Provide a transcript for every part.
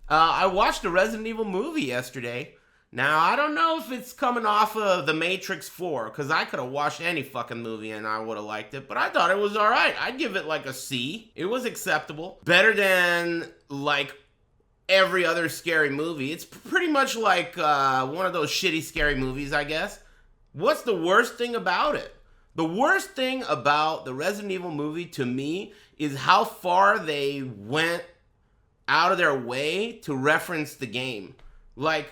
I watched a Resident Evil movie yesterday. Now, I don't know if it's coming off of The Matrix 4, because I could have watched any fucking movie and I would have liked it, but I thought it was alright. I'd give it like a C. It was acceptable. Better than, like, every other scary movie. It's pretty much like one of those shitty scary movies, I guess. What's the worst thing about it? The worst thing about the Resident Evil movie to me is how far they went out of their way to reference the game. Like,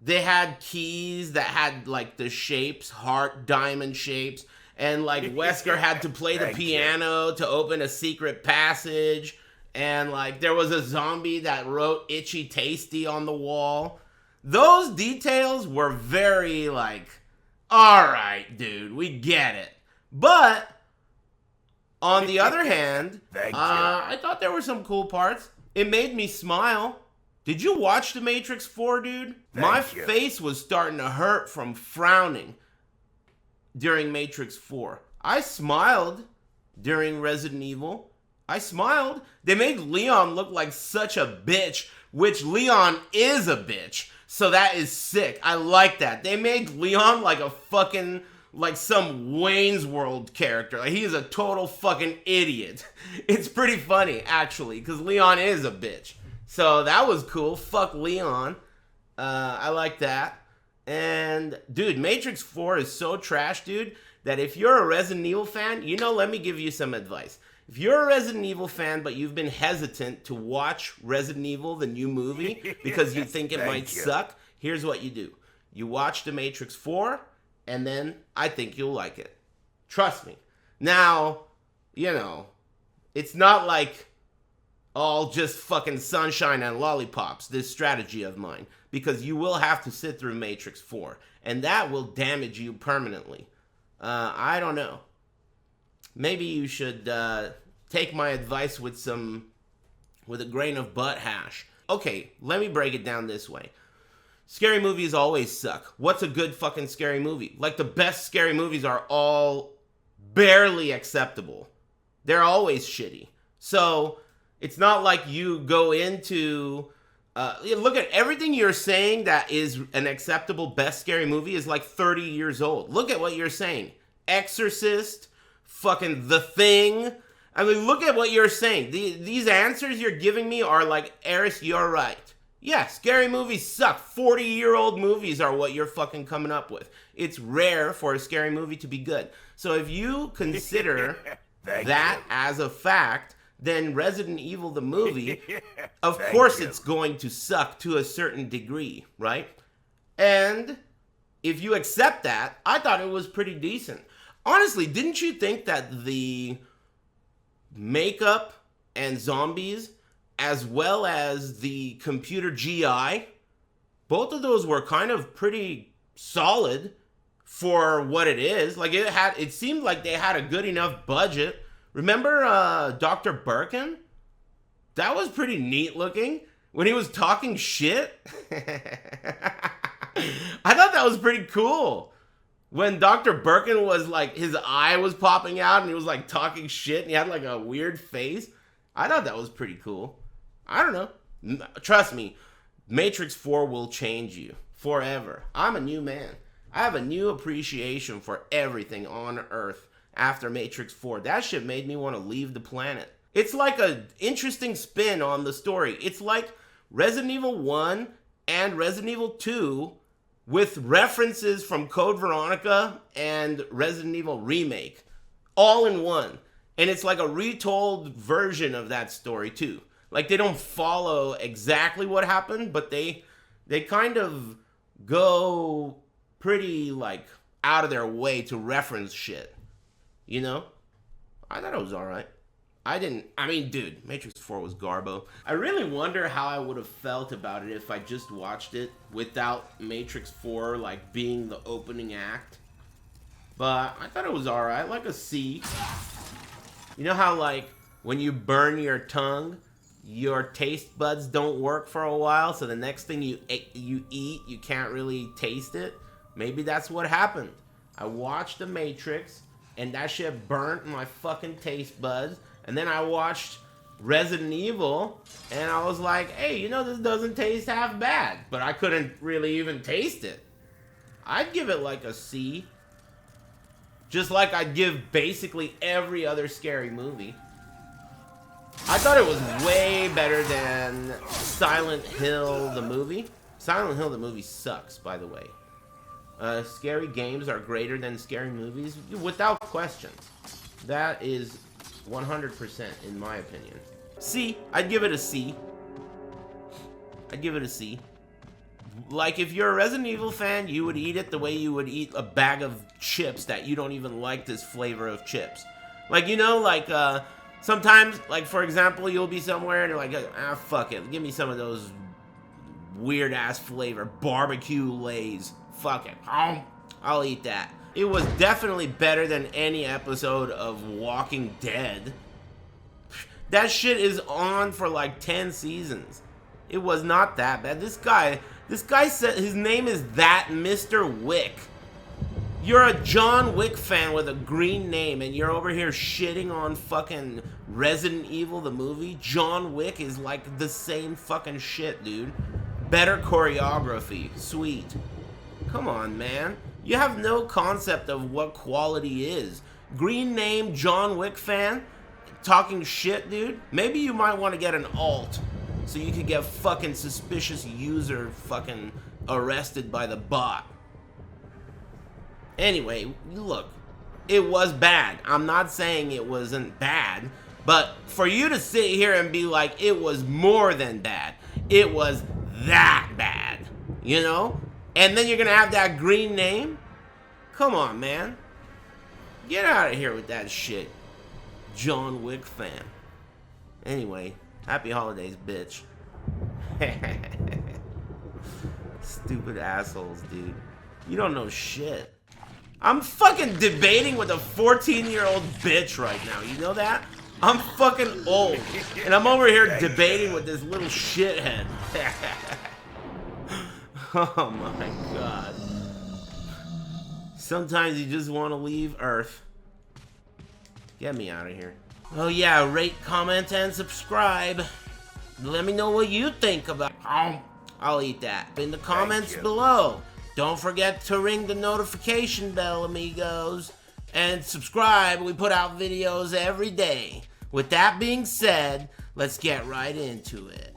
they had keys that had like the shapes, heart, diamond shapes, and like Wesker had to play the piano to open a secret passage, and like there was a zombie that wrote Itchy Tasty on the wall. Those details were very like, alright dude, we get it. But on the other hand, I thought there were some cool parts. It made me smile. Did you watch The Matrix 4, dude? My face was starting to hurt from frowning during Matrix 4. I smiled during Resident Evil. I smiled. They made Leon look like such a bitch, which Leon is a bitch. So that is sick. I like that. They made Leon like a fucking, like some Wayne's World character. Like, he is a total fucking idiot. It's pretty funny, actually, because Leon is a bitch. So that was cool. Fuck Leon. I like that. And, dude, Matrix 4 is so trash, dude, that if you're a Resident Evil fan, you know, let me give you some advice. If you're a Resident Evil fan, but you've been hesitant to watch Resident Evil, the new movie, because you think it might suck, here's what you do. You watch The Matrix 4, and then I think you'll like it. Trust me. Now, you know, it's not like all just fucking sunshine and lollipops, this strategy of mine, because you will have to sit through Matrix 4, and that will damage you permanently. I don't know. Maybe you should take my advice with a grain of butt hash. Okay, let me break it down this way. Scary movies always suck. What's a good fucking scary movie? Like, the best scary movies are all barely acceptable. They're always shitty. So it's not like you go into... look at everything you're saying that is an acceptable best scary movie is like 30 years old. Look at what you're saying. Exorcist, fucking The Thing. I mean, look at what you're saying. These answers you're giving me are like, Eris, you're right. Yeah, scary movies suck. 40-year-old movies are what you're fucking coming up with. It's rare for a scary movie to be good. So if you consider that as a fact, then Resident Evil the movie, of course it's going to suck to a certain degree, right? And if you accept that, I thought it was pretty decent. Honestly, didn't you think that the makeup and zombies, as well as the computer GI, both of those were kind of pretty solid for what it is? Like, it seemed like they had a good enough budget. Remember Dr. Birkin? That was pretty neat looking. When he was talking shit. I thought that was pretty cool. When Dr. Birkin was like, his eye was popping out and he was like talking shit and he had like a weird face. I thought that was pretty cool. I don't know. Trust me, Matrix 4 will change you forever. I'm a new man. I have a new appreciation for everything on Earth. After Matrix 4, that shit made me want to leave the planet. It's like an interesting spin on the story. It's like Resident Evil 1 and Resident Evil 2 with references from Code Veronica and Resident Evil Remake all in one. And it's like a retold version of that story too. Like, they don't follow exactly what happened, but they kind of go pretty like out of their way to reference shit. You know? I thought it was alright. I mean, dude, Matrix 4 was garbo. I really wonder how I would have felt about it if I just watched it without Matrix 4, like, being the opening act. But I thought it was alright, like a C. You know how, like, when you burn your tongue, your taste buds don't work for a while, so the next thing you eat, you can't really taste it? Maybe that's what happened. I watched The Matrix, and that shit burnt my fucking taste buds. And then I watched Resident Evil, and I was like, hey, you know, this doesn't taste half bad. But I couldn't really even taste it. I'd give it like a C. Just like I'd give basically every other scary movie. I thought it was way better than Silent Hill the movie. Silent Hill the movie sucks, by the way. Scary games are greater than scary movies, without question. That is 100% in my opinion. C, I'd give it a C. I'd give it a C. Like, if you're a Resident Evil fan, you would eat it the way you would eat a bag of chips that you don't even like this flavor of chips. Like, you know, like, sometimes, like, for example, you'll be somewhere and you're like, ah, fuck it. Give me some of those weird-ass flavor barbecue Lays. Fuck it. I'll eat that. It was definitely better than any episode of Walking Dead. That shit is on for like 10 seasons. It was not that bad. This guy said his name is that Mr. Wick. You're a John Wick fan with a green name and you're over here shitting on fucking Resident Evil the movie? John Wick is like the same fucking shit, dude. Better choreography. Sweet. Come on, man. You have no concept of what quality is. Green name, John Wick fan? Talking shit, dude? Maybe you might want to get an alt so you could get fucking suspicious user fucking arrested by the bot. Anyway, look, it was bad. I'm not saying it wasn't bad, but for you to sit here and be like, it was more than bad, it was that bad, you know? And then you're gonna have that green name? Come on, man. Get out of here with that shit. John Wick fan. Anyway, happy holidays, bitch. Stupid assholes, dude. You don't know shit. I'm fucking debating with a 14-year-old bitch right now. You know that? I'm fucking old. And I'm over here debating with this little shithead. Oh my god. Sometimes you just want to leave Earth. Get me out of here. Oh yeah, rate, comment, and subscribe. Let me know what you think about. I'll eat that in the comments below. Don't forget to ring the notification bell, amigos. And subscribe. We put out videos every day. With that being said, let's get right into it.